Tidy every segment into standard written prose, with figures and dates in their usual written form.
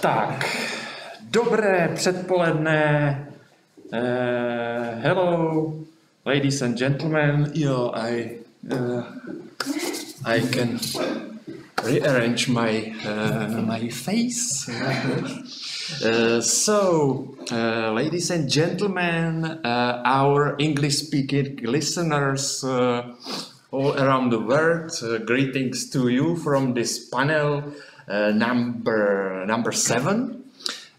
Tak, dobré předpoledne. Hello, ladies and gentlemen. I can rearrange my face. Ladies and gentlemen, our English-speaking listeners all around the world, greetings to you from this panel number 7.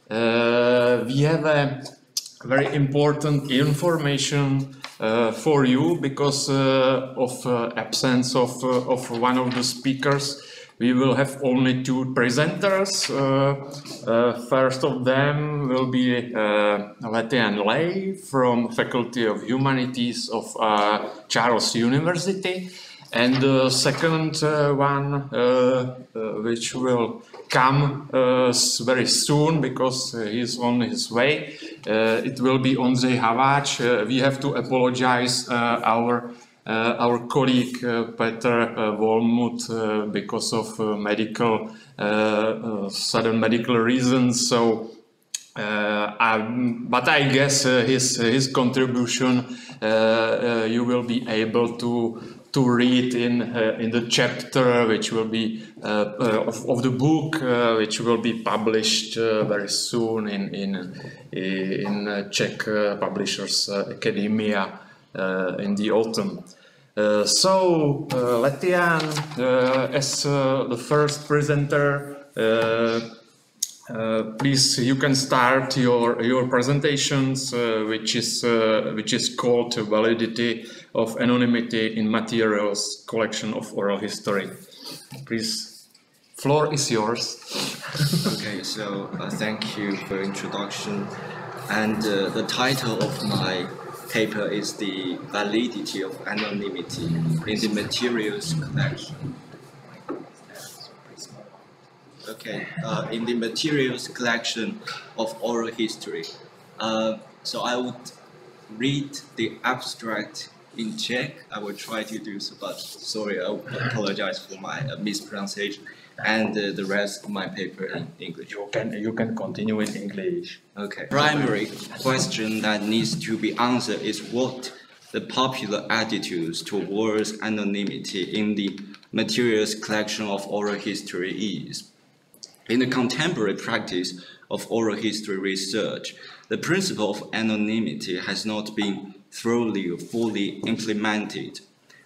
We have a very important information for you because of absence of one of the speakers. We will have only 2 presenters. First of them will be Letian from Faculty of Humanities of Charles University, and the second one, which will come very soon because he's on his way, it will be Ondřej Haváč. We have to apologize our colleague Petr Volmut because of sudden medical reasons. So, but I guess his contribution you will be able to read in the chapter which will be of the book which will be published very soon in Czech Publishers Academia in the autumn. Letian, as the first presenter, please, you can start your presentations, which is called Validity of Anonymity in Materials Collection of Oral History. Please, floor is yours. Okay, so thank you for introduction, and the title of my paper is the Validity of Anonymity in the Materials Collection. Okay, in the Materials Collection of Oral History. So I would read the abstract in Czech. I will try to do so, but sorry, I apologize for my mispronunciation, and the rest of my paper in English. You can continue in English. Okay. Primary question that needs to be answered is what the popular attitudes towards anonymity in the Materials Collection of Oral History is. In the contemporary practice of oral history research, the principle of anonymity has not been thoroughly or fully implemented.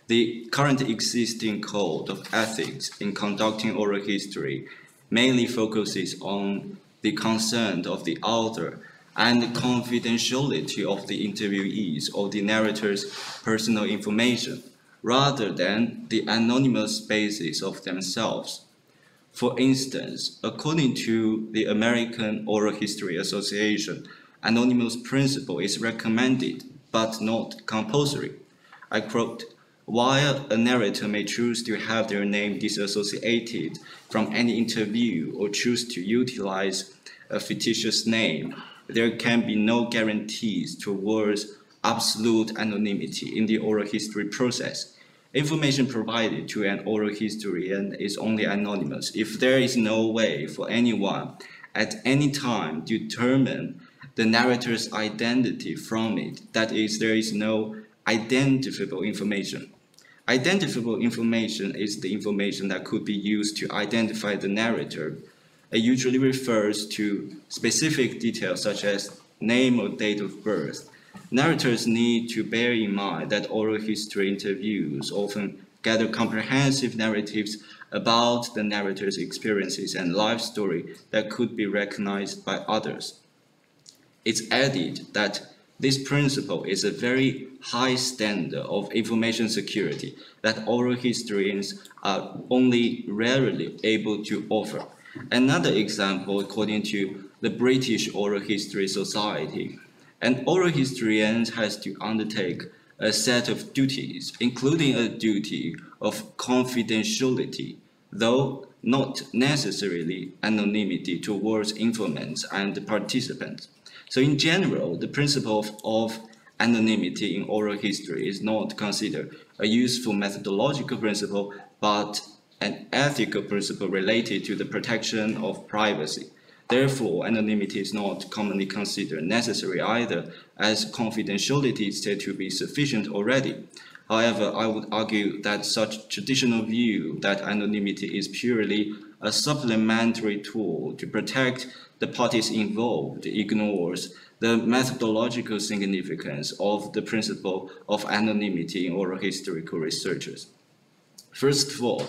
The current existing code of ethics in conducting oral history mainly focuses on the consent of the author and the confidentiality of the interviewees or the narrator's personal information, rather than the anonymous basis of themselves. For instance, according to the American Oral History Association, anonymous principle is recommended but not compulsory. I quote, "While a narrator may choose to have their name disassociated from any interview or choose to utilize a fictitious name, there can be no guarantees towards absolute anonymity in the oral history process. Information provided to an oral historian is only anonymous if there is no way for anyone at any time to determine the narrator's identity from it. That is, there is no identifiable information. Identifiable information is the information that could be used to identify the narrator. It usually refers to specific details such as name or date of birth. Narrators need to bear in mind that oral history interviews often gather comprehensive narratives about the narrator's experiences and life story that could be recognized by others. It's added that this principle is a very high standard of information security that oral historians are only rarely able to offer. Another example, according to the British Oral History Society, an oral historian has to undertake a set of duties, including a duty of confidentiality, though not necessarily anonymity towards informants and participants. So in general, the principle of anonymity in oral history is not considered a useful methodological principle, but an ethical principle related to the protection of privacy. Therefore, anonymity is not commonly considered necessary either, as confidentiality is said to be sufficient already. However, I would argue that such traditional view that anonymity is purely a supplementary tool to protect the parties involved ignores the methodological significance of the principle of anonymity in oral historical researches. First of all,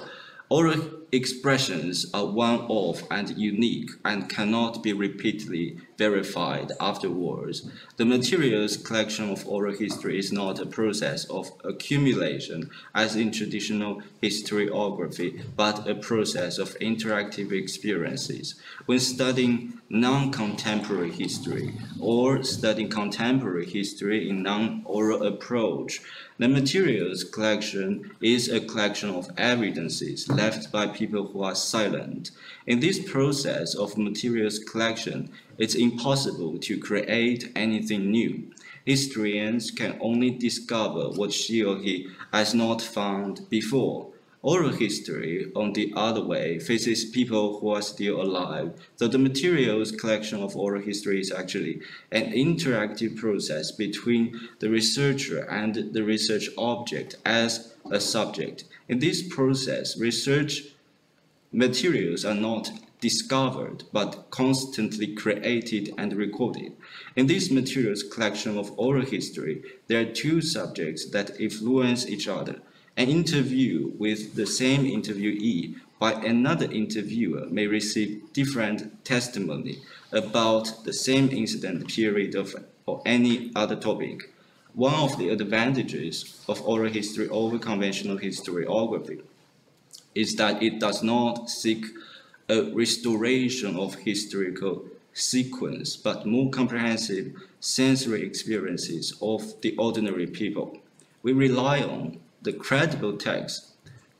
oral expressions are one-off and unique and cannot be repeatedly verified afterwards. The materials collection of oral history is not a process of accumulation as in traditional historiography, but a process of interactive experiences. When studying non-contemporary history or studying contemporary history in non-oral approach, the materials collection is a collection of evidences left by people who are silent. In this process of materials collection, it's impossible to create anything new. Historians can only discover what she or he has not found before. Oral history, on the other way, faces people who are still alive, so the materials collection of oral history is actually an interactive process between the researcher and the research object as a subject. In this process, research materials are not discovered, but constantly created and recorded. In this materials collection of oral history, there are two subjects that influence each other. An interview with the same interviewee by another interviewer may receive different testimony about the same incident, period, or any other topic. One of the advantages of oral history over conventional historiography is that it does not seek a restoration of historical sequence, but more comprehensive sensory experiences of the ordinary people. We rely on the credible text.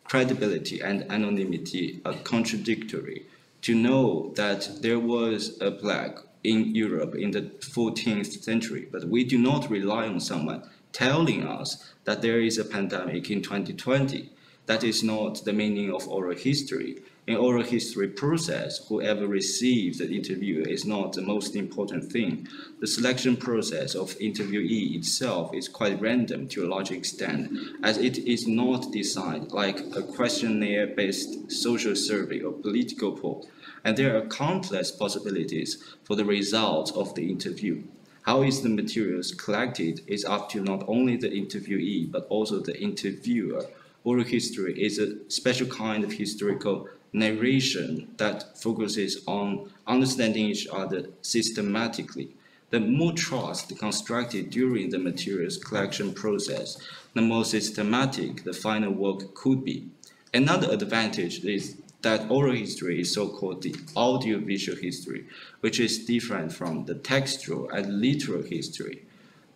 Credibility and anonymity are contradictory. To know that there was a plague in Europe in the 14th century, but we do not rely on someone telling us that there is a pandemic in 2020. That is not the meaning of oral history. In oral history process, whoever receives the interview is not the most important thing. The selection process of interviewee itself is quite random to a large extent, as it is not designed like a questionnaire-based social survey or political poll, and there are countless possibilities for the results of the interview. How is the materials collected is up to not only the interviewee, but also the interviewer. Oral history is a special kind of historical narration that focuses on understanding each other systematically. The more trust constructed during the materials collection process, the more systematic the final work could be. Another advantage is that oral history is so-called the audiovisual history, which is different from the textual and literal history.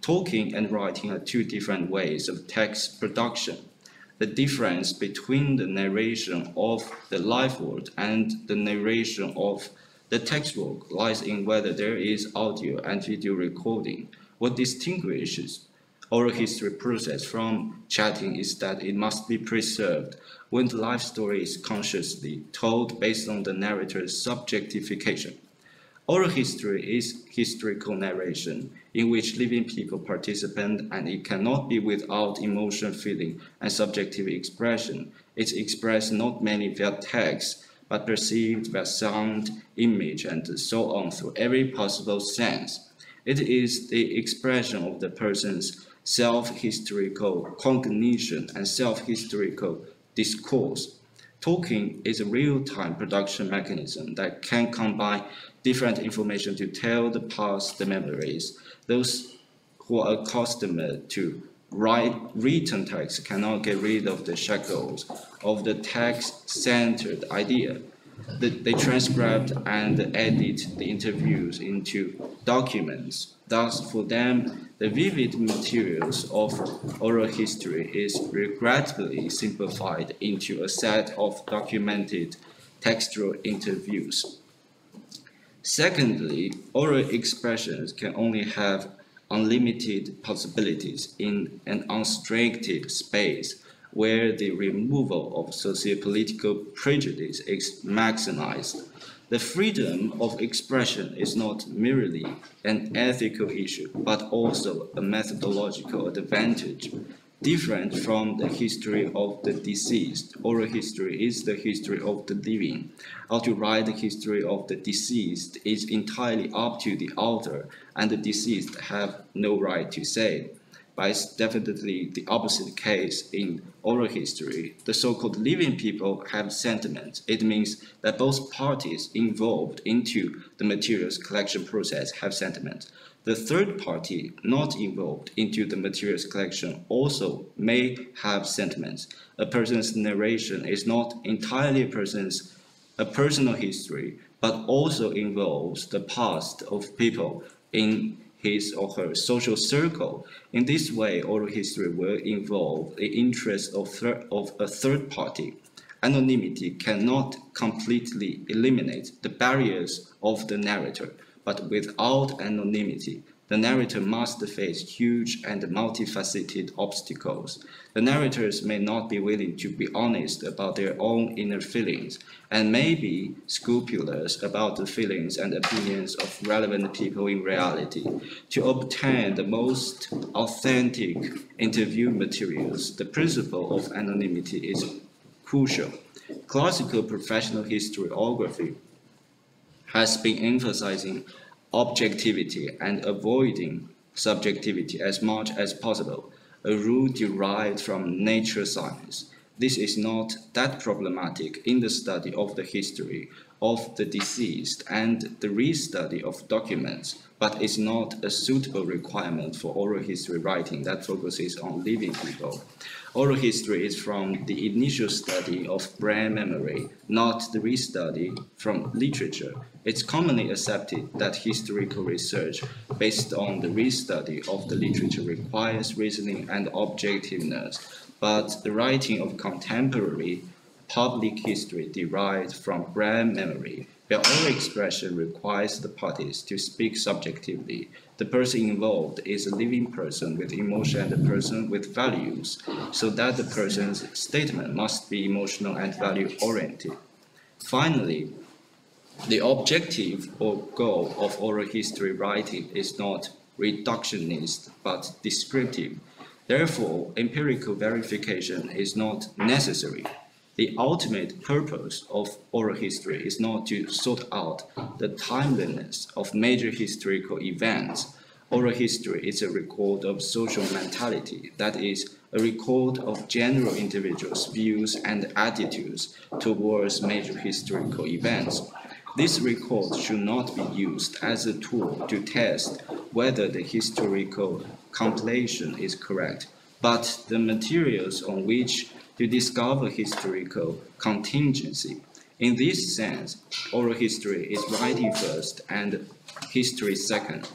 Talking and writing are two different ways of text production. The difference between the narration of the life world and the narration of the text work lies in whether there is audio and video recording. What distinguishes oral history process from chatting is that it must be preserved when the life story is consciously told based on the narrator's subjectification. Oral history is historical narration in which living people participate, and it cannot be without emotion, feeling, and subjective expression. It's expressed not merely via text, but perceived via sound, image, and so on through every possible sense. It is the expression of the person's self-historical cognition and self-historical discourse. Talking is a real-time production mechanism that can combine different information to tell the past memories. Those who are accustomed to write written text cannot get rid of the shackles of the text-centered idea. They transcribe and edit the interviews into documents. Thus, for them, the vivid materials of oral history is regrettably simplified into a set of documented textual interviews. Secondly, oral expressions can only have unlimited possibilities in an unrestricted space where the removal of sociopolitical prejudice is maximized. The freedom of expression is not merely an ethical issue, but also a methodological advantage. Different from the history of the deceased, oral history is the history of the living. How to write the history of the deceased is entirely up to the author, and the deceased have no right to say. But it's definitely the opposite case in oral history. The so-called living people have sentiments. It means that both parties involved into the materials collection process have sentiments. The third party not involved into the materials collection also may have sentiments. A person's narration is not entirely a personal history, but also involves the past of people in his or her social circle. In this way, oral history will involve the interest of a third party. Anonymity cannot completely eliminate the barriers of the narrator, but without anonymity, the narrator must face huge and multifaceted obstacles. The narrators may not be willing to be honest about their own inner feelings, and may be scrupulous about the feelings and opinions of relevant people in reality. To obtain the most authentic interview materials, the principle of anonymity is crucial. Classical professional historiography has been emphasizing objectivity and avoiding subjectivity as much as possible, a rule derived from nature science. This is not that problematic in the study of the history of the deceased and the restudy of documents, but is not a suitable requirement for oral history writing that focuses on living people. Oral history is from the initial study of brain memory, not the restudy from literature. It's commonly accepted that historical research based on the restudy of the literature requires reasoning and objectiveness, but the writing of contemporary public history derived from brain memory, where oral expression requires the parties to speak subjectively. The person involved is a living person with emotion and a person with values, so that the person's statement must be emotional and value-oriented. Finally, the objective or goal of oral history writing is not reductionist, but descriptive. Therefore, empirical verification is not necessary. The ultimate purpose of oral history is not to sort out the timeliness of major historical events. Oral history is a record of social mentality, that is, a record of general individuals' views and attitudes towards major historical events. This record should not be used as a tool to test whether the historical compilation is correct, but the materials on which to discover historical contingency. In this sense, oral history is writing first and history second.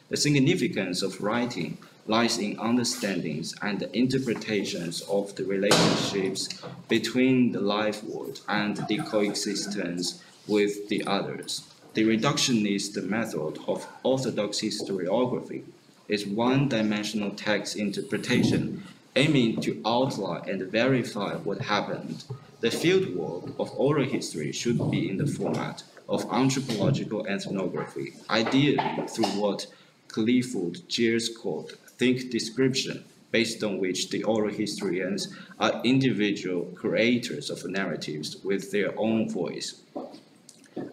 The significance of writing lies in understandings and interpretations of the relationships between the life world and the coexistence with the others. The reductionist method of orthodox historiography is one-dimensional text interpretation aiming to outline and verify what happened. The fieldwork of oral history should be in the format of anthropological ethnography, ideally through what Clifford Geertz called think description, based on which the oral historians are individual creators of narratives with their own voice.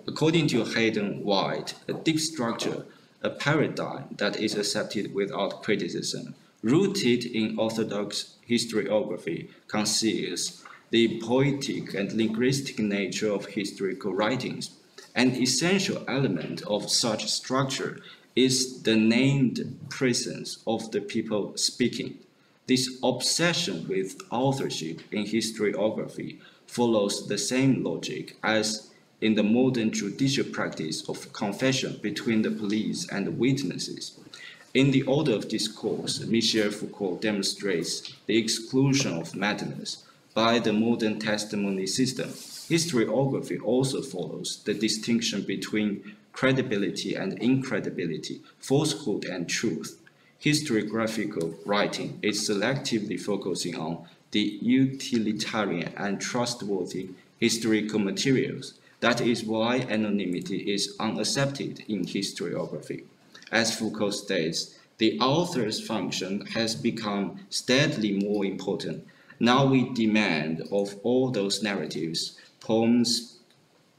According to Hayden White, a deep structure, a paradigm that is accepted without criticism, rooted in orthodox historiography, conceals the poetic and linguistic nature of historical writings. An essential element of such structure is the named presence of the people speaking. This obsession with authorship in historiography follows the same logic as in the modern judicial practice of confession between the police and witnesses. In the order of discourse, Michel Foucault demonstrates the exclusion of madness by the modern testimony system. Historiography also follows the distinction between credibility and incredibility, falsehood and truth. Historiographical writing is selectively focusing on the utilitarian and trustworthy historical materials. That is why anonymity is unaccepted in historiography. As Foucault states, the author's function has become steadily more important. Now we demand of all those narratives, poems,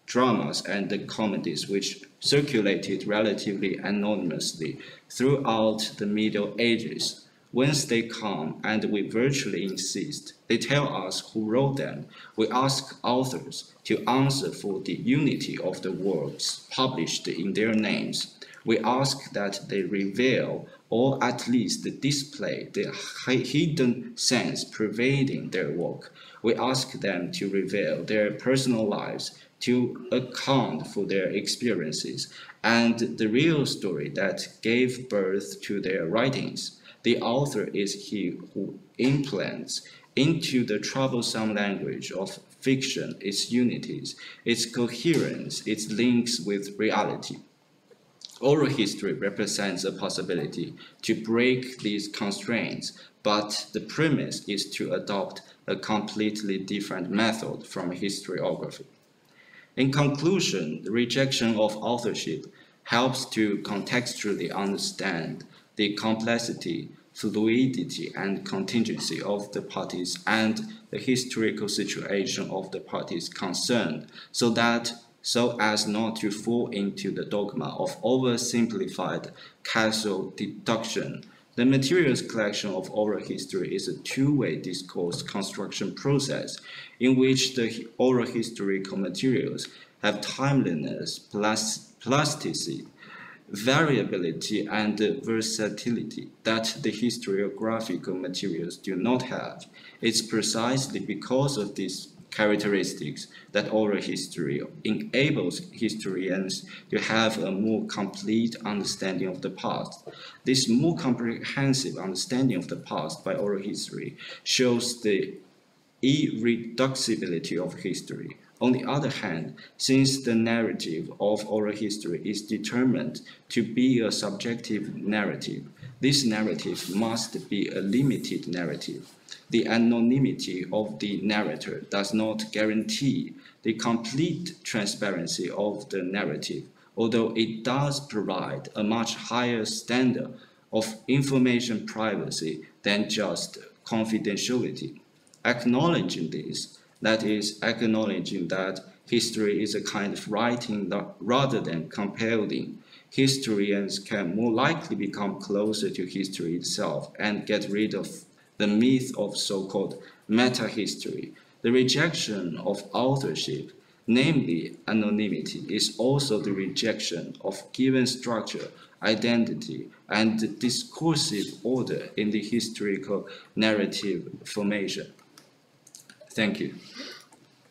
dramas, and the comedies which circulated relatively anonymously throughout the Middle Ages. Whence they come, and we virtually insist. They tell us who wrote them. We ask authors to answer for the unity of the works published in their names. We ask that they reveal or at least display the hidden sense pervading their work. We ask them to reveal their personal lives, to account for their experiences, and the real story that gave birth to their writings. The author is he who implants into the troublesome language of fiction its unities, its coherence, its links with reality. Oral history represents a possibility to break these constraints, but the premise is to adopt a completely different method from historiography. In conclusion, the rejection of authorship helps to contextually understand the complexity, fluidity, and contingency of the parties and the historical situation of the parties concerned, so as not to fall into the dogma of oversimplified causal deduction. The materials collection of oral history is a two-way discourse construction process in which the oral historical materials have timeliness, plasticity, variability, and versatility that the historiographical materials do not have. It's precisely because of these characteristics that oral history enables historians to have a more complete understanding of the past. This more comprehensive understanding of the past by oral history shows the irreducibility of history. On the other hand, since the narrative of oral history is determined to be a subjective narrative, this narrative must be a limited narrative. The anonymity of the narrator does not guarantee the complete transparency of the narrative, although it does provide a much higher standard of information privacy than just confidentiality. Acknowledging this, that is, acknowledging that history is a kind of writing rather than compelling, historians can more likely become closer to history itself and get rid of the myth of so-called meta-history. The rejection of authorship, namely anonymity, is also the rejection of given structure, identity, and discursive order in the historical narrative formation. Thank you.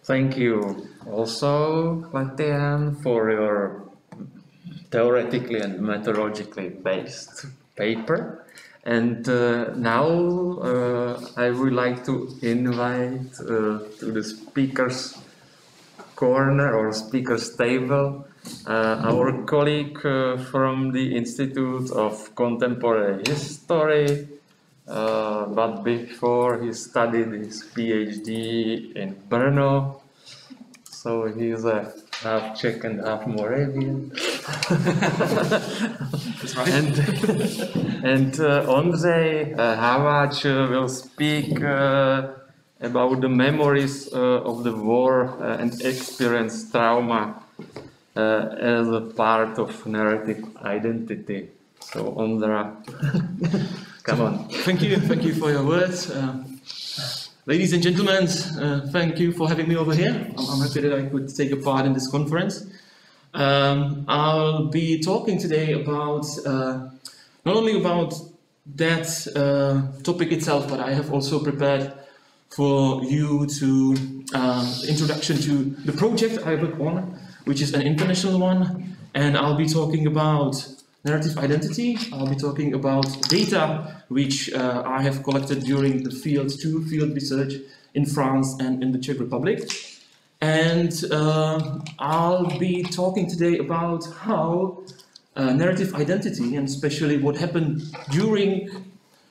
Thank you also, Letian, for your theoretically and methodologically based paper. And now I would like to invite to the speakers' corner or speakers' table our colleague from the Institute of Contemporary History, but before he studied his PhD in Brno, so he's a half Czech and half Moravian. That's right. And Ondřej Haváč will speak about the memories of the war and experienced trauma as a part of narrative identity. So Ondra, come on. Thank you for your words. Ladies and gentlemen, thank you for having me over here. I'm happy that I could take a part in this conference. I'll be talking today about not only about that topic itself, but I have also prepared for you to introduction to the project I work on, which is an international one, and I'll be talking about narrative identity. I'll be talking about data which I have collected during the field research in France and in the Czech Republic. And I'll be talking today about how narrative identity, and especially what happened during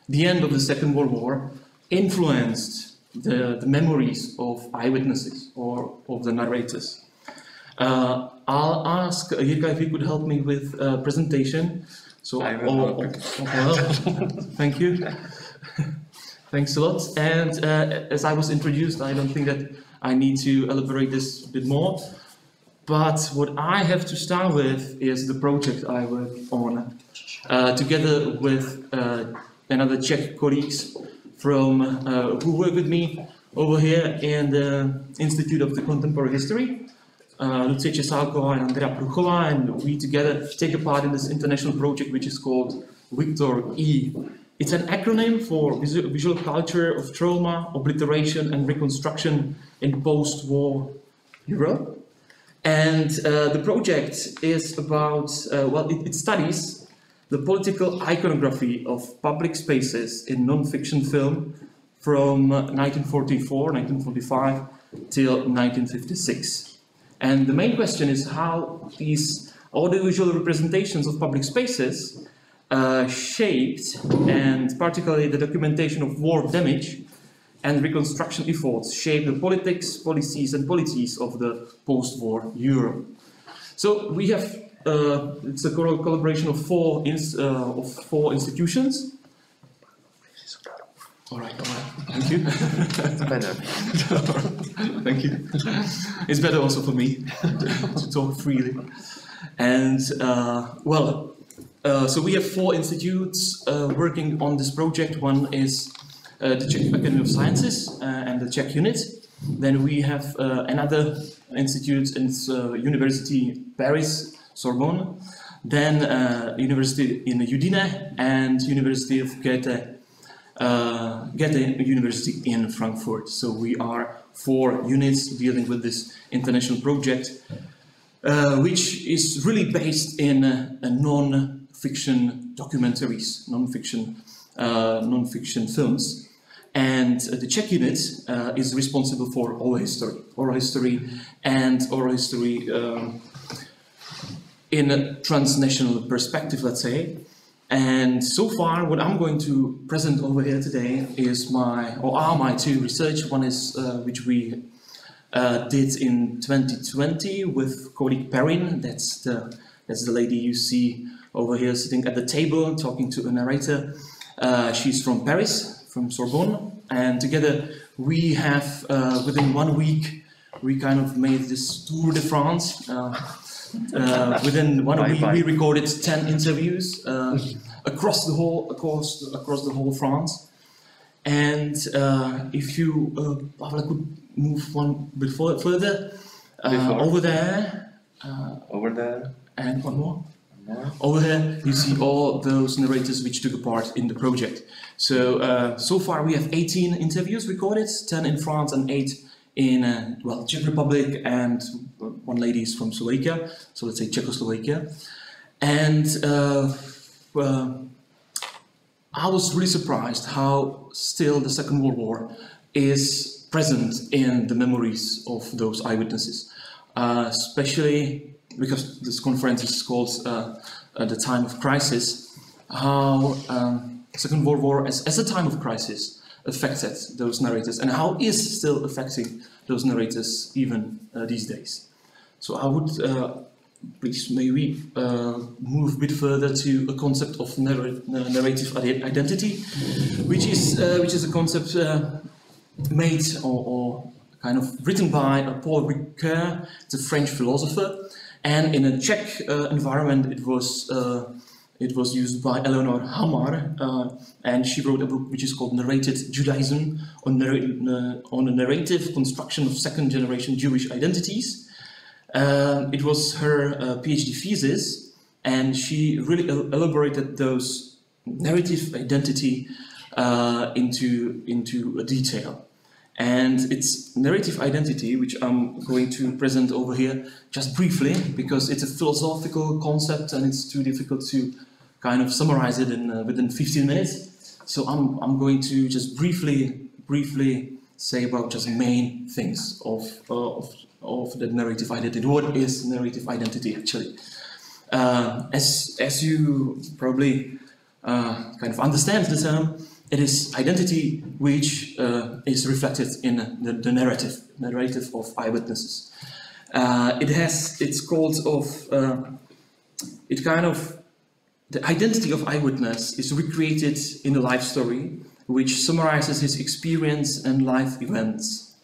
the end of the Second World War, influenced the memories of eyewitnesses or of the narrators. I'll ask Jirka if he could help me with presentation. So, well, thank you. Thanks a lot. And as I was introduced, I don't think that I need to elaborate this a bit more. But what I have to start with is the project I work on, together with another Czech colleagues from who work with me over here in the Institute of the Contemporary History, Lucie Česálková and Andrea Pruchová, and we together take a part in this international project which is called Victor E. It's an acronym for Visual Culture of Trauma, Obliteration and Reconstruction in Post-War Europe. And the project is about, well, it studies the political iconography of public spaces in non-fiction film from 1944, 1945 till 1956. And the main question is how these audiovisual representations of public spaces shaped, and particularly the documentation of war damage and reconstruction efforts, shaped the politics, policies and polities of the post-war Europe. So we have, it's a collaboration of four institutions. All right, thank you. It's better. Thank you. It's better also for me to talk freely. And well, so we have four institutes working on this project. One is the Czech Academy of Sciences and the Czech unit. Then we have another institute in University Paris, Sorbonne. Then University in Udine and University of Goethe University in Frankfurt. So we are four units dealing with this international project, which is really based in non-fiction documentaries, non-fiction films. And the Czech unit is responsible for oral history in a transnational perspective, let's say. And so far, what I'm going to present over here today is are my two research. One is which we did in 2020 with colleague Perrin. That's the lady you see over here sitting at the table talking to a narrator. She's from Paris, from Sorbonne, and together we have within 1 week we kind of made this tour de France. Within 1 week, we recorded 10 interviews across the whole France. And if you, Pavel, could move one bit further, over there, and one more. Over here, you see all those narrators which took a part in the project. So, so far we have 18 interviews recorded, 10 in France and 8 in, well, Czech Republic, and one lady is from Slovakia, so let's say Czechoslovakia. And I was really surprised how still the Second World War is present in the memories of those eyewitnesses, especially because this conference is called the time of crisis, how Second World War as a time of crisis affected those narrators and how is still affecting those narrators even these days. So I would please maybe move a bit further to a concept of narrative identity, which is a concept made or kind of written by Pavel Mücke, the French philosopher, and in a Czech environment it was used by Eleanor Hamar, and she wrote a book which is called Narrated Judaism, on a narrative construction of second-generation Jewish identities. It was her PhD thesis, and she really elaborated those narrative identity into a detail. And it's narrative identity, which I'm going to present over here just briefly, because it's a philosophical concept and it's too difficult to kind of summarize it in within 15 minutes. So I'm going to just briefly say about just main things of the narrative identity. What is narrative identity actually? As you probably kind of understand the term, it is identity which is reflected in the narrative of eyewitnesses. It's called the identity of eyewitness is recreated in a life story, which summarizes his experience and life events.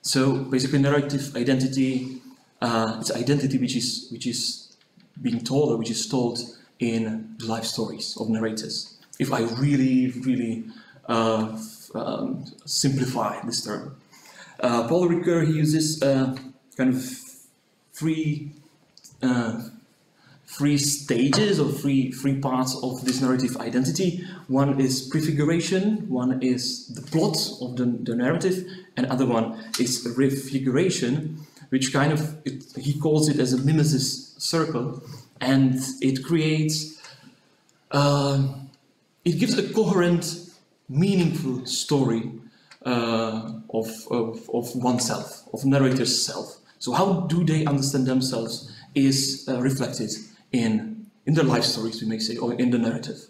So basically, narrative identity, it's identity which is being told, or which is told in life stories of narrators. If I really simplify this term, Pavel Mücke, he uses kind of three stages or three parts of this narrative identity. One is prefiguration, one is the plot of the narrative, and other one is refiguration, which kind of, he calls it as a mimesis circle, and it creates, it gives a coherent, meaningful story of oneself, of narrator's self. So how do they understand themselves is reflected in their life stories, we may say, or in the narrative.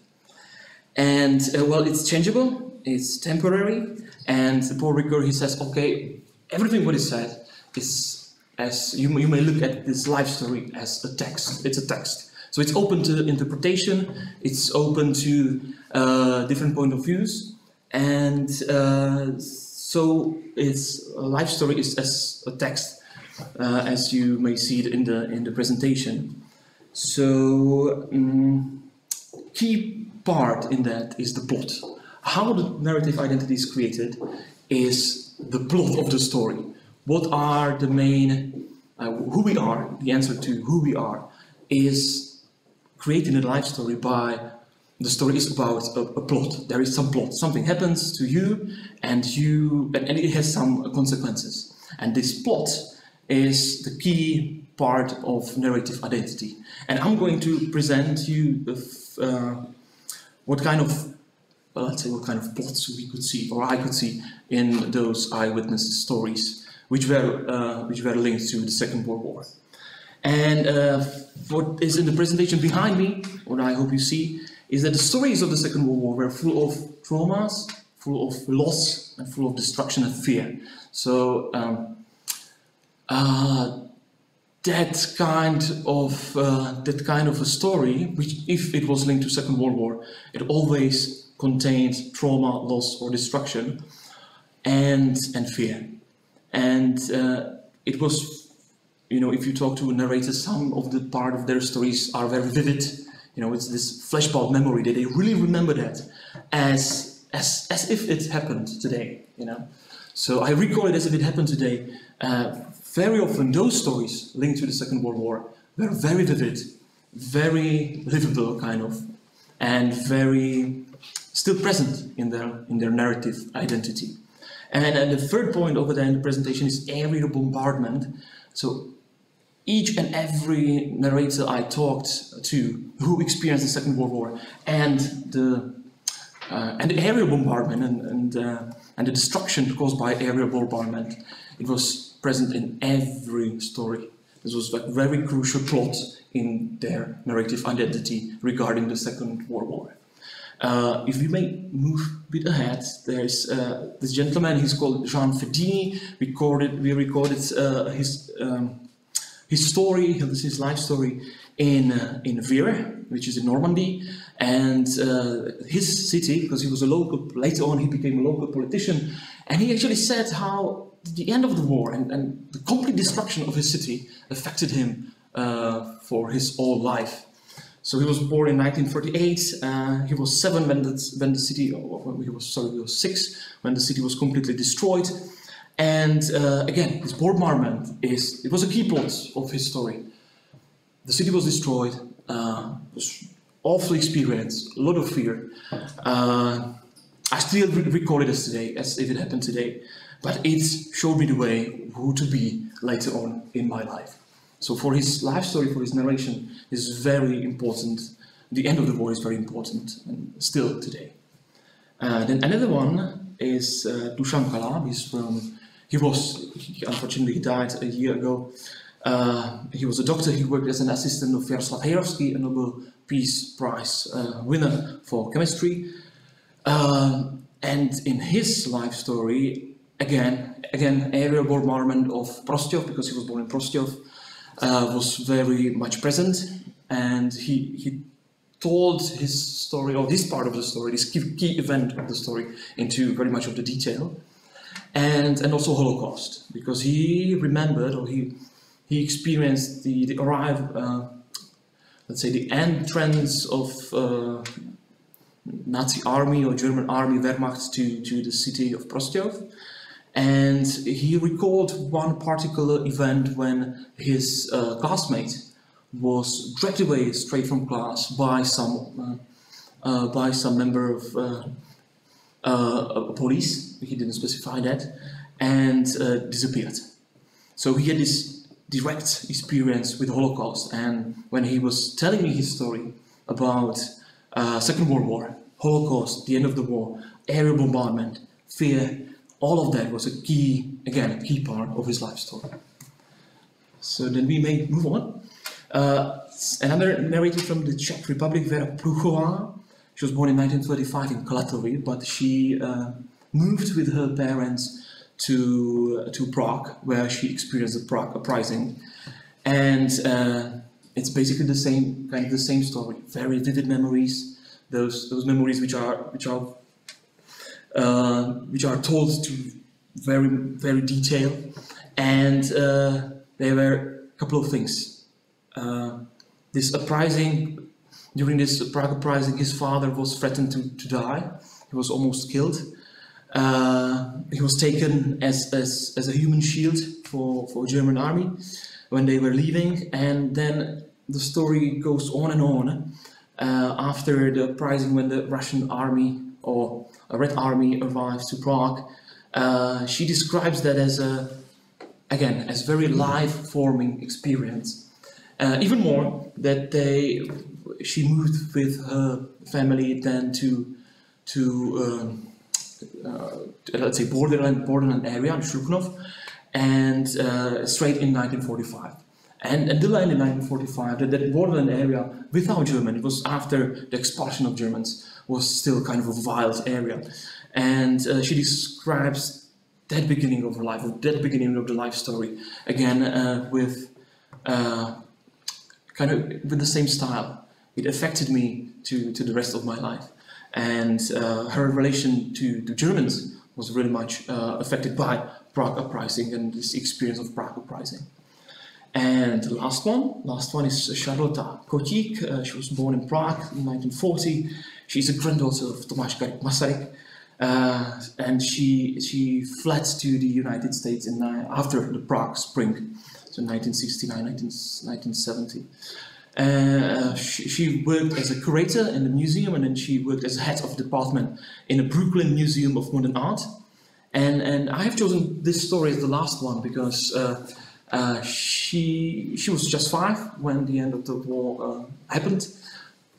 And well, it's changeable, it's temporary, and Pavel Mücke, he says, okay, everything what is said is, as you may look at this life story as a text. It's a text. So it's open to interpretation, it's open to different point of views, and so its life story is as a text, as you may see it in the presentation. So key part in that is the plot. How the narrative identity is created is the plot of the story. What are the main, who we are, the answer to who we are, is created in a life story by, the story is about a plot. There is some plot, something happens to you, and it has some consequences. And this plot is the key part of narrative identity. And I'm going to present you what kind of, let's say, what kind of plots we could see, or I could see, in those eyewitness stories, which were linked to the Second World War. And what is in the presentation behind me, what I hope you see, is that the stories of the Second World War were full of traumas, full of loss, and full of destruction and fear. So that kind of a story, which, if it was linked to Second World War, it always contained trauma, loss, or destruction, and fear. And it was, you know, if you talk to a narrator, some of the part of their stories are very vivid. You know, it's this flashbulb memory that they really remember that as if it happened today. You know, so I recall it as if it happened today. Very often, those stories linked to the Second World War were very vivid, very livable, kind of, and very still present in their narrative identity. And the third point over there in the presentation is aerial bombardment. So each and every narrator I talked to who experienced the Second World War and the aerial bombardment and the destruction caused by aerial bombardment, it was present in every story. This was a very crucial plot in their narrative identity regarding the Second World War. If we may move a bit ahead, there's this gentleman, he's called Jean Fedini. We recorded his story, his life story in VII, which is in Normandy, and his city, because he was a local, later on he became a local politician, and he actually said how the end of the war and the complete destruction of his city affected him for his whole life. So he was born in 1938. He was 7 when the city, he was 6 when the city was completely destroyed. And again, this bombardment it was a key plot of his story. The city was destroyed. It was awful experience, a lot of fear. I still recall it as today, as if it happened today. But it showed me the way who to be later on in my life. So for his life story, for his narration, is very important. The end of the war is very important, and still today. Then another one is Dusan Kala. He unfortunately died a year ago. He was a doctor. He worked as an assistant of Jaroslav Hejrovský, a Nobel Peace Prize winner for chemistry. And in his life story, again, aerial bombardment of Prostějov, because he was born in Prostějov, was very much present, and he told his story, or this part of the story, this key event of the story, into very much of the detail, and also Holocaust, because he remembered, or he experienced the let's say the entrance of Nazi army or German army Wehrmacht to the city of Prostějov, and he recalled one particular event when his classmate was dragged away straight from class by some member of police. He didn't specify that, and disappeared. So he had this direct experience with the Holocaust, and when he was telling me his story about Second World War, Holocaust, the end of the war, aerial bombardment, fear, all of that was a key part of his life story. So then we may move on. Another narrator from the Czech Republic, Vera Pruchová. She was born in 1935 in Klatovy, but she moved with her parents to Prague, where she experienced the Prague uprising, and it's basically the same story. Very vivid memories. Those memories which are told to very detailed, and there were a couple of things. This uprising, during this Prague uprising, his father was threatened to die. He was almost killed. He was taken as a human shield for German army when they were leaving, and then the story goes on and on. After the uprising, when the Russian army or a Red Army arrived to Prague, she describes that as very life-forming experience. Even more, that she moved with her family then to let's say borderland area in Shuknov, and straight in 1945. And the land in 1945, that borderland area without German, it was after the expulsion of Germans, was still kind of a wild area. And she describes that beginning of her life, that beginning of the life story, again with the same style. It affected me to the rest of my life. And her relation to Germans was really much affected by Prague uprising and this experience of Prague uprising. And the last one is Charlotta Kotík. She was born in Prague in 1940. She's a granddaughter of Tomáš Garrigue Masaryk, and she fled to the United States after the Prague Spring, so 1969, 1970. She worked as a curator in the museum, and then she worked as head of department in the Brooklyn Museum of Modern Art. And I have chosen this story as the last one because she was just 5 when the end of the war happened,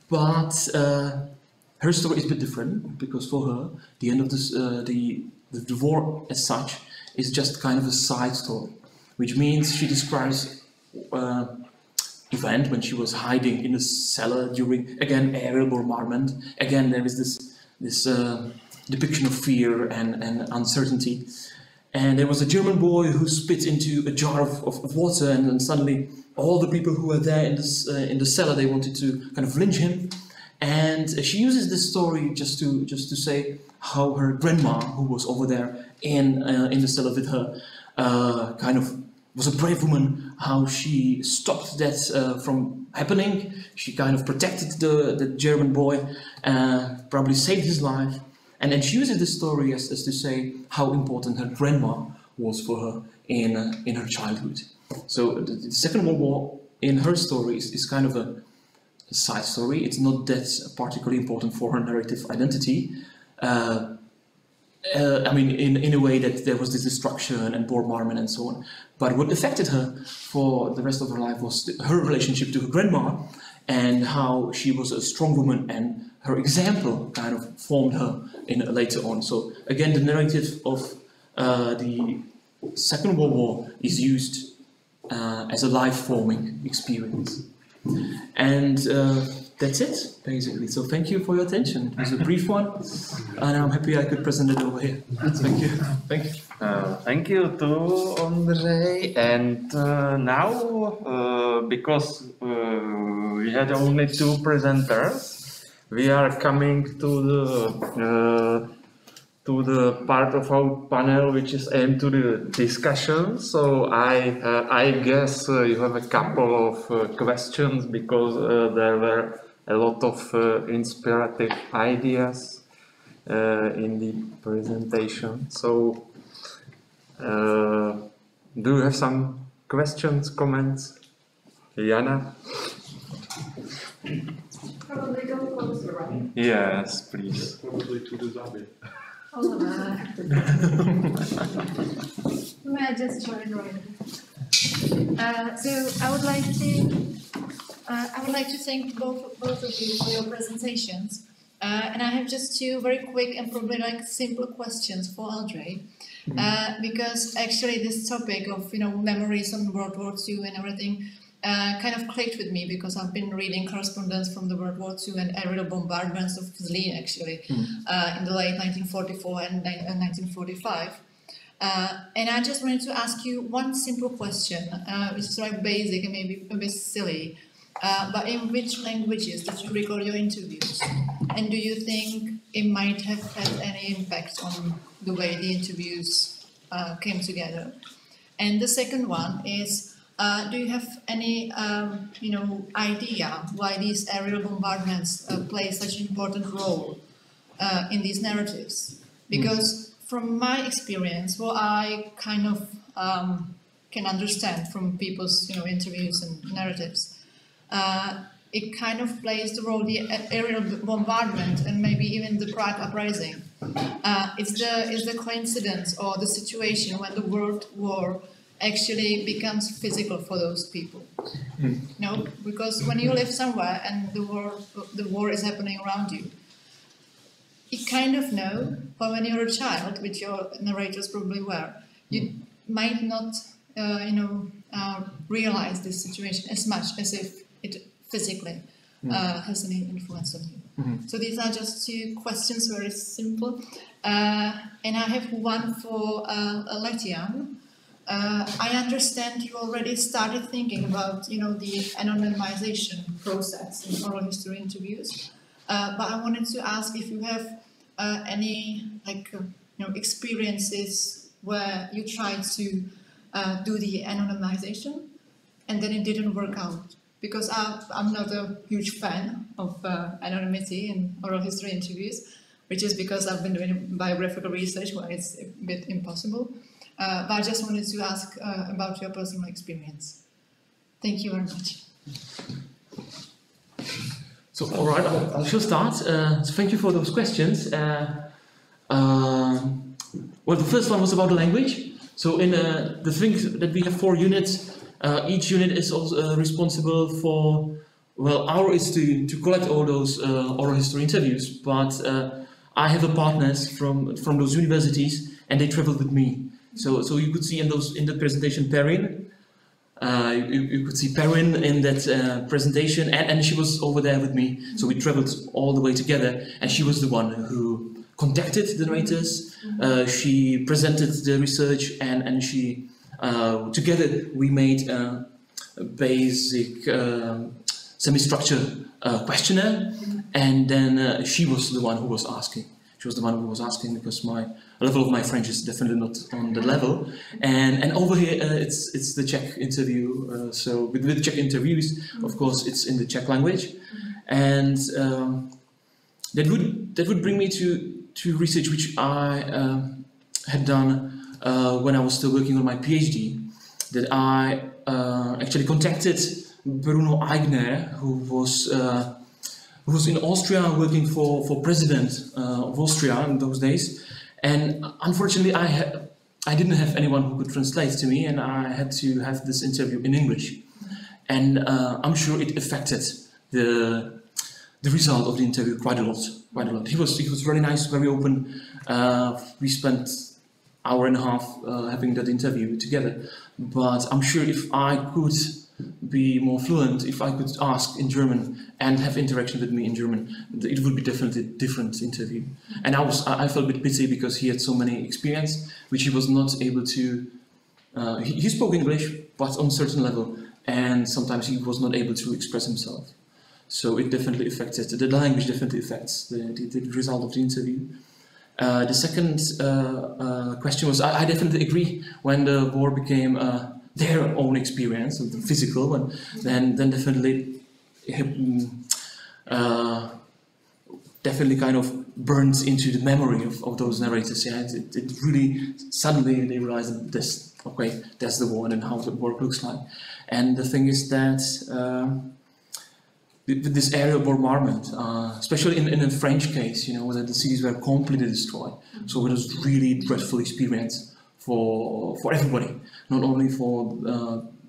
but her story is a bit different, because for her the end of the war as such is just kind of a side story, which means she describes event when she was hiding in a cellar during, again, aerial bombardment. Again, there is this depiction of fear and uncertainty. And there was a German boy who spit into a jar of water, and then suddenly all the people who were there in the cellar, they wanted to kind of lynch him. And she uses this story just to say how her grandma, who was over there in the cellar with her, kind of was a brave woman, how she stopped that from happening. She kind of protected the German boy, probably saved his life. And then she uses this story as to say how important her grandma was for her in her childhood. So the Second World War in her story is kind of a side story. It's not that particularly important for her narrative identity. I mean, in a way that there was this destruction and bombardment and so on. But what affected her for the rest of her life was her relationship to her grandma, and how she was a strong woman, and her example kind of formed her later on. So again, the narrative of the Second World War is used as a life-forming experience. And that's it, basically. So thank you for your attention. It was a brief one, and I'm happy I could present it over here. Thank you. Thank you. Thank you to Ondřej. And now, because we had only two presenters, we are coming to the part of our panel which is aimed to the discussion. So I guess you have a couple of questions, because there were a lot of inspirative ideas in the presentation. So do you have some questions, comments? Jana? Probably go closer, right? Yes, please. Probably to the zombie. May I just join right? So I would like to thank both of you for your presentations. And I have just two very quick and probably like simple questions for Ondřej. Because actually this topic of memories on World War II and everything kind of clicked with me, because I've been reading correspondence from the World War II and aerial bombardments of Zlín actually in the late 1944 and 1945. And I just wanted to ask you one simple question, which is like basic and maybe a bit silly, but in which languages did you record your interviews? And do you think it might have had any impact on the way the interviews came together? And the second one is, do you have any, idea why these aerial bombardments play such an important role in these narratives? Because from my experience, what I kind of can understand from people's, interviews and narratives, it kind of plays the role, the aerial bombardment and maybe even the Prague uprising. Is the coincidence or the situation when the World War actually becomes physical for those people. No, because when you live somewhere and the war is happening around you, you kind of know, but when you're a child, which your narrators probably were, you might not, realize this situation as much as if it physically has any influence on you. So these are just two questions, very simple. And I have one for Letian. I understand you already started thinking about, the anonymization process in oral history interviews, but I wanted to ask if you have any, experiences where you tried to do the anonymization and then it didn't work out. Because I'm not a huge fan of anonymity in oral history interviews, which is because I've been doing biographical research where it's a bit impossible. But I just wanted to ask about your personal experience. Thank you very much. So, all right, I shall start. So thank you for those questions. Well, the first one was about the language. So in the things that we have 4 units, each unit is also responsible for, well, our is to collect all those oral history interviews, but I have partners from those universities and they traveled with me. So you could see in the presentation Perrin. You could see Perrin in that presentation, and she was over there with me. So we traveled all the way together, and she was the one who contacted the narrators. She presented the research, and she together we made a basic semi-structured questionnaire, and then she was the one who was asking. She was the one who was asking because my level of my French is definitely not on the level. And over here it's the Czech interview. So with the Czech interviews, of course, it's in the Czech language, and that would bring me to research which I had done when I was still working on my PhD. That I actually contacted Bruno Aigner, who was in Austria working for president of Austria in those days, and unfortunately I didn't have anyone who could translate to me, and I had to have this interview in English, and I'm sure it affected the result of the interview quite a lot. He was very nice, very open. We spent hour and a half having that interview together, but I'm sure if I could be more fluent if I could ask in German and have interaction with me in German. It would be definitely a different interview. And I felt a bit pity because he had so many experience, which he was not able to. He spoke English, but on a certain level, and sometimes he was not able to express himself. So it definitely affected, the language definitely affects the result of the interview. The second question was, I definitely agree, when the war became their own experience, the physical one, then definitely definitely kind of burns into the memory of those narrators. Yeah, it really, suddenly they realize that this, okay, that's the war and how the war looks like. And the thing is that this aerial bombardment, especially in a French case, you know, where the cities were completely destroyed. So it was really dreadful experience for everybody, not only for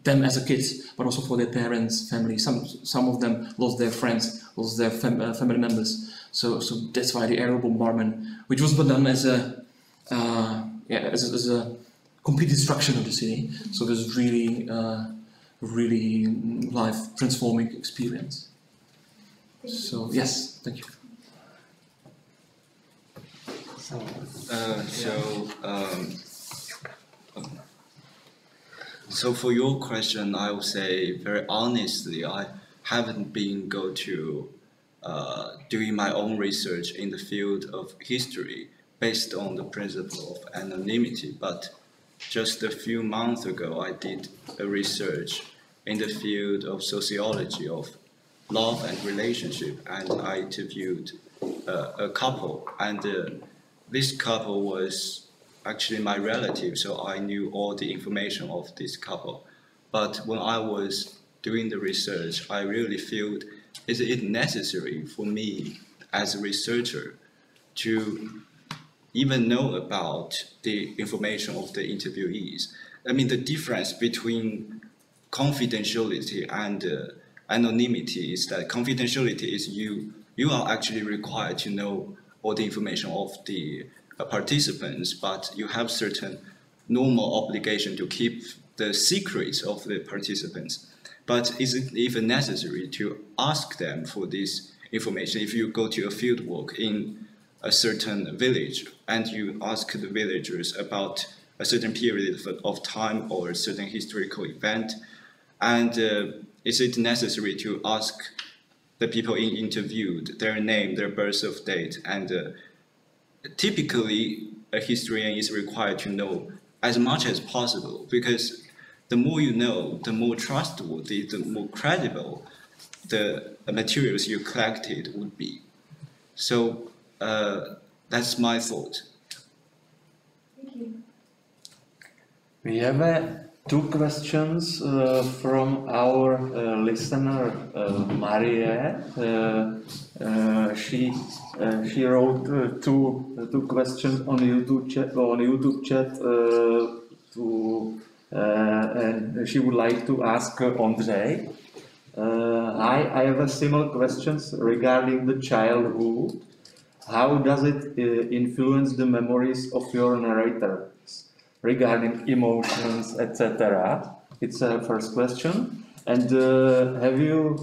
them as a kid, but also for their parents, family. Some of them lost their friends, lost their family members. So that's why the aerial bombardment, which was done as a as a complete destruction of the city. So it was really really life transforming experience. So yes, thank you. So for your question, I would say very honestly, I haven't been doing my own research in the field of history based on the principle of anonymity, but just a few months ago, I did a research in the field of sociology of love and relationship, and I interviewed a couple, and this couple was actually my relative, so I knew all the information of this couple. But when I was doing the research, I really felt, is it necessary for me as a researcher to even know about the information of the interviewees? I mean, the difference between confidentiality and anonymity is that confidentiality is you are actually required to know all the information of the participants, but you have certain normal obligation to keep the secrets of the participants. But is it even necessary to ask them for this information? If you go to a field work in a certain village and you ask the villagers about a certain period of time or a certain historical event, and is it necessary to ask the people interviewed their name, their birth date, and typically a historian is required to know as much as possible, because the more you know, the more trustworthy, the more credible the materials you collected would be. So that's my thought. Thank you. We have two questions from our listener Marie. She wrote two questions on YouTube chat and she would like to ask Ondřej. I have a similar questions regarding the childhood. How does it influence the memories of your narrators regarding emotions, etc.? It's a first question. And have you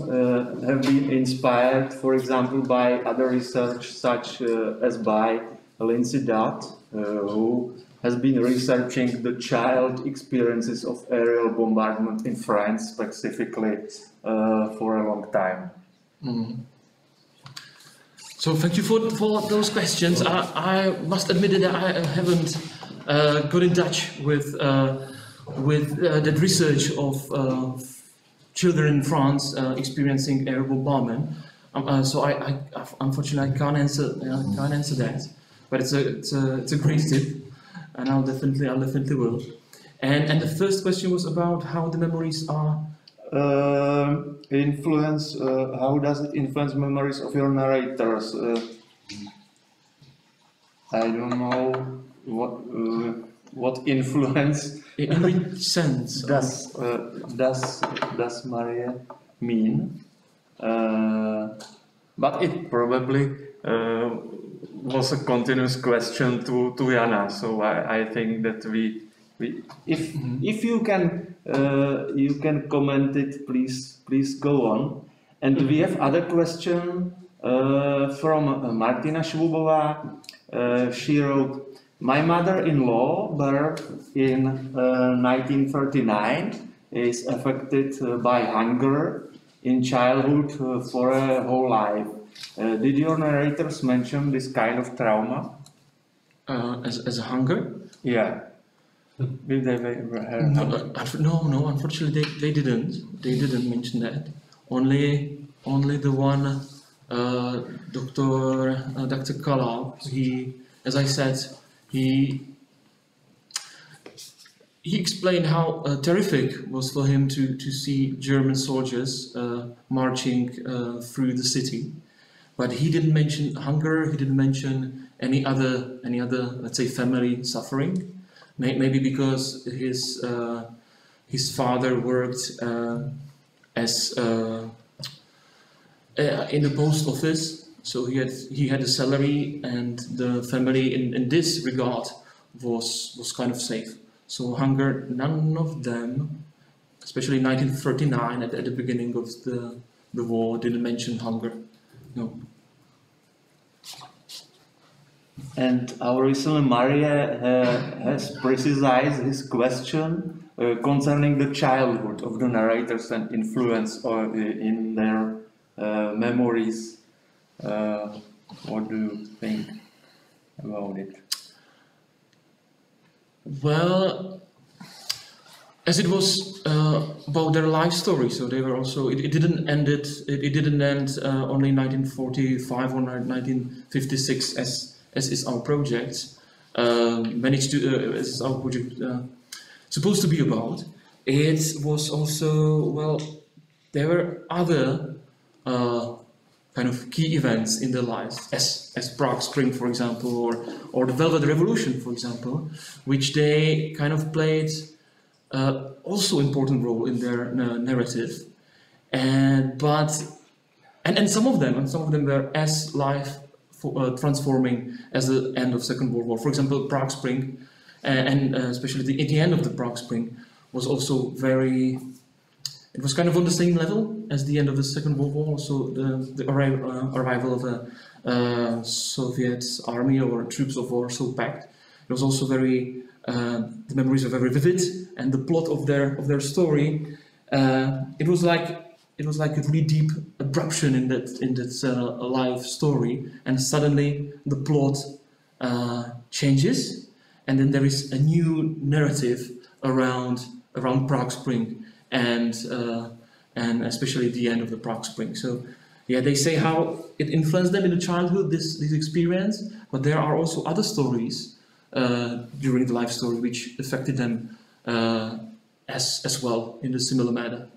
been inspired, for example, by other research such as by Lindsay Dutt, who has been researching the child experiences of aerial bombardment in France specifically for a long time? Mm. So thank you for those questions. I must admit that I haven't got in touch with that research of children in France experiencing air bombardment. So I unfortunately I can't answer that. But it's a great tip, and I'll definitely will. And the first question was about how the memories are. Influence. How does it influence memories of your narrators? I don't know what influence. In which sense does Maria mean? But it probably was a continuous question to Jana. So I think that we If you can comment it, please go on. And we have other question from Martina Švubová. She wrote, "My mother-in-law, birth in 1939, is affected by hunger in childhood for her whole life. Did your narrators mention this kind of trauma?" As a hunger? Yeah. Did they No, unfortunately they didn't. They didn't mention that. Only the one Dr. Kala. He, as I said, he explained how terrific was for him to see German soldiers marching through the city, but he didn't mention hunger. He didn't mention any other let's say family suffering. Maybe because his father worked as in the post office, so he had a salary, and the family in this regard was kind of safe. So hunger, none of them, especially in 1939 at the beginning of the war, didn't mention hunger. No. And our listener Maria has precised his question concerning the childhood of the narrators and influence in their memories. What do you think about it? Well, as it was about their life story, so they were also. It didn't end only in 1945 or 1956 as is our project managed to as our project supposed to be about. It was also, there were other kind of key events in their lives, as Prague Spring, for example, or the Velvet Revolution, for example, which they kind of played also important role in their narrative, and some of them were as life transforming as the end of Second World War. For example, Prague Spring, and especially at the end of the Prague Spring, was also very. It was kind of on the same level as the end of the Second World War. Also, the arrival of a Soviet army or troops of Warsaw Pact. It was also very. The memories are very vivid, and the plot of their story. It was like a really deep abruption in that life story, and suddenly the plot changes, and then there is a new narrative around Prague Spring, and especially the end of the Prague Spring. So, yeah, they say how it influenced them in the childhood, this experience, but there are also other stories during the life story which affected them as well in their similar manner.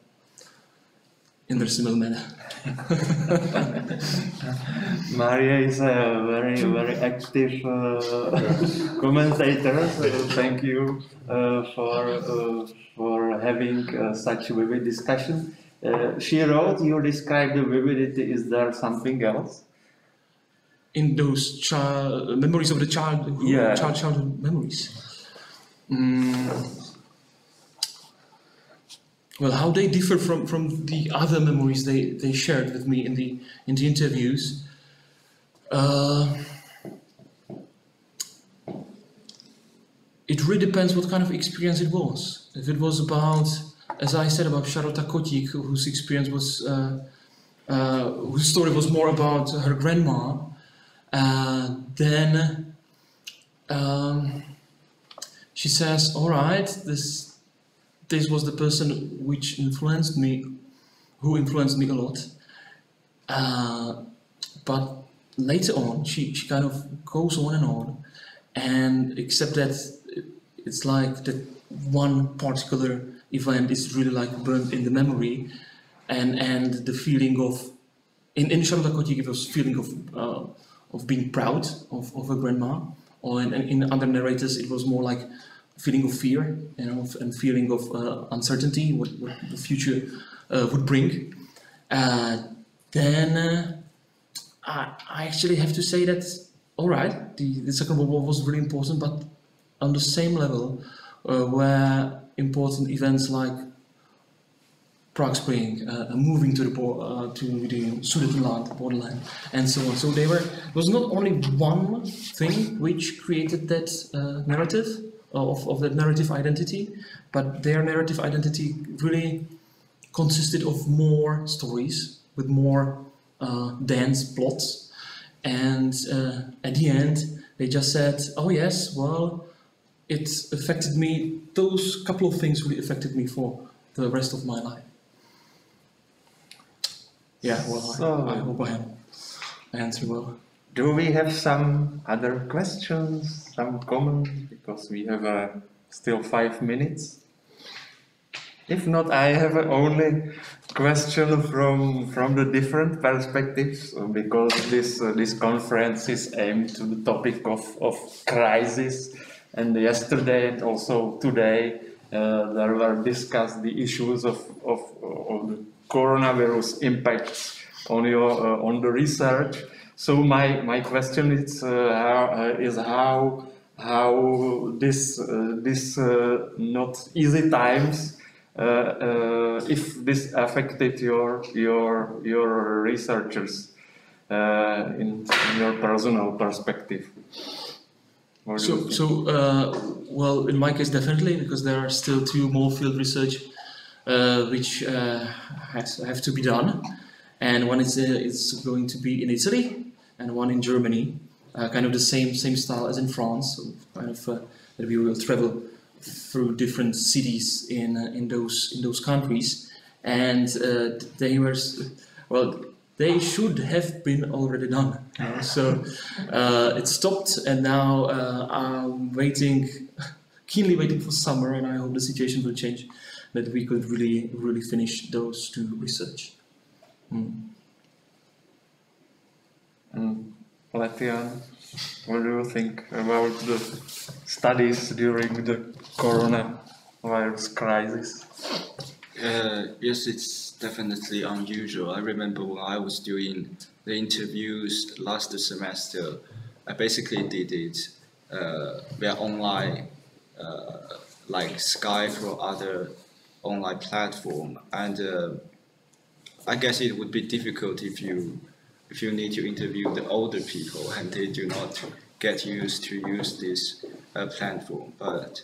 Maria is a very active commentator, so thank you for having such vivid discussion. She wrote, you described the vividity. Is there something else? In those memories of the childhood, yeah. childhood memories. Well, how they differ from the other memories they shared with me in the interviews. It really depends what kind of experience it was. If it was about, as I said, about Charlotte Kotík, whose experience was, whose story was more about her grandma, then she says, "All right, this was the person who influenced me a lot." But later on, she kind of goes on, and except that it's like that one particular event is really like burned in the memory, and the feeling of in Charlotte Kotík it was feeling of being proud of her grandma, or in other narrators it was more like feeling of fear, and feeling of uncertainty, what the future would bring. Then I actually have to say that, all right, the Second World War was really important, but on the same level were important events like Prague Spring, moving to the Sudetenland, borderland, and so on. So there was not only one thing which created that narrative of that narrative identity, but their narrative identity really consisted of more stories with more dense plots, and at the end they just said, "Oh yes, well, it affected me. Those couple of things really affected me for the rest of my life." Yeah, well, So, I hope I answered well. do we have some other questions, some comments? Because we have still 5 minutes. If not, I have only question from the different perspectives, because this conference is aimed to the topic of crisis, and yesterday and also today there were discussed the issues of the coronavirus impacts on the research. So my question is how this not easy times, if this affected your researchers in your personal perspective. Well, in my case, definitely, because there are still 2 more field research which have to be done, and one is going to be in Italy, and one in Germany, kind of the same style as in France, so kind of that we will travel through different cities in those countries, and they should have been already done. So it stopped, and now I'm keenly waiting for summer, and I hope the situation will change, that we could really finish those 2 research. Letian, what do you think about the studies during the coronavirus crisis? Yes, it's definitely unusual. I remember when I was doing the interviews last semester, I basically did it via online, like Skype or other online platform, and I guess it would be difficult if you need to interview the older people and they do not get used to use this platform. But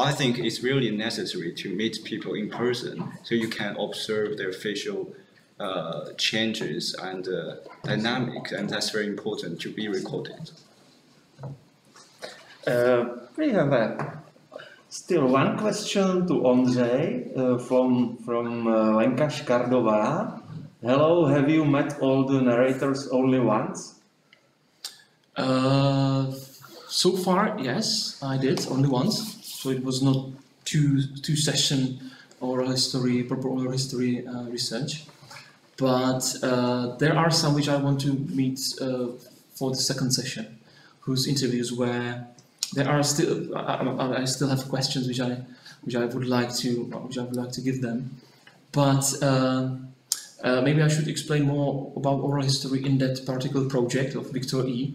I think it's really necessary to meet people in person so you can observe their facial changes and dynamics, and that's very important to be recorded. We have still one question to Ondřej from Lenka Škardová. Hello, have you met all the narrators only once? So far, yes, I did, only once. So it was not two session proper oral history research. But there are some which I want to meet for the second session, whose interviews where there are still I still have questions which I would like to give them. But maybe I should explain more about oral history in that particular project of Victor E.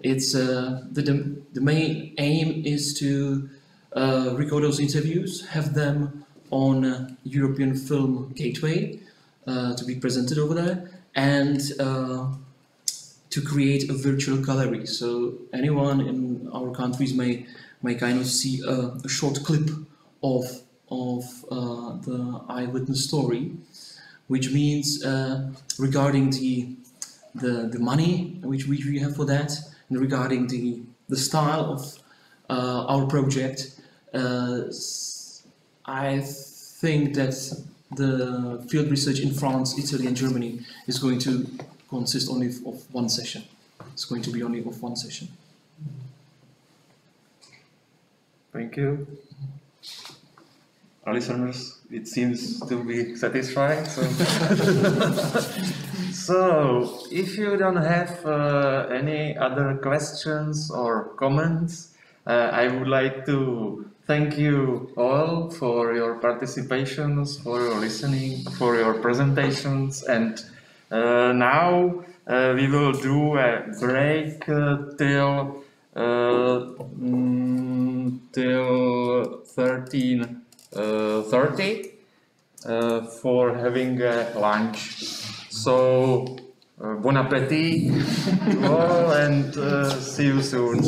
It's the main aim is to record those interviews, have them on European Film Gateway to be presented over there, and to create a virtual gallery. So anyone in our countries may kind of see a short clip of the eyewitness story, which means regarding the money which we have for that, and regarding the style of our project. I think that the field research in France, Italy and Germany is going to consist only of one session. It's going to be only of one session. Thank you. Our listeners, it seems to be satisfied. So if you don't have any other questions or comments, I would like to thank you all for your participations, for your listening, for your presentations, and now we will do a break till till 13:30 for having lunch. So bon appétit to all, and see you soon.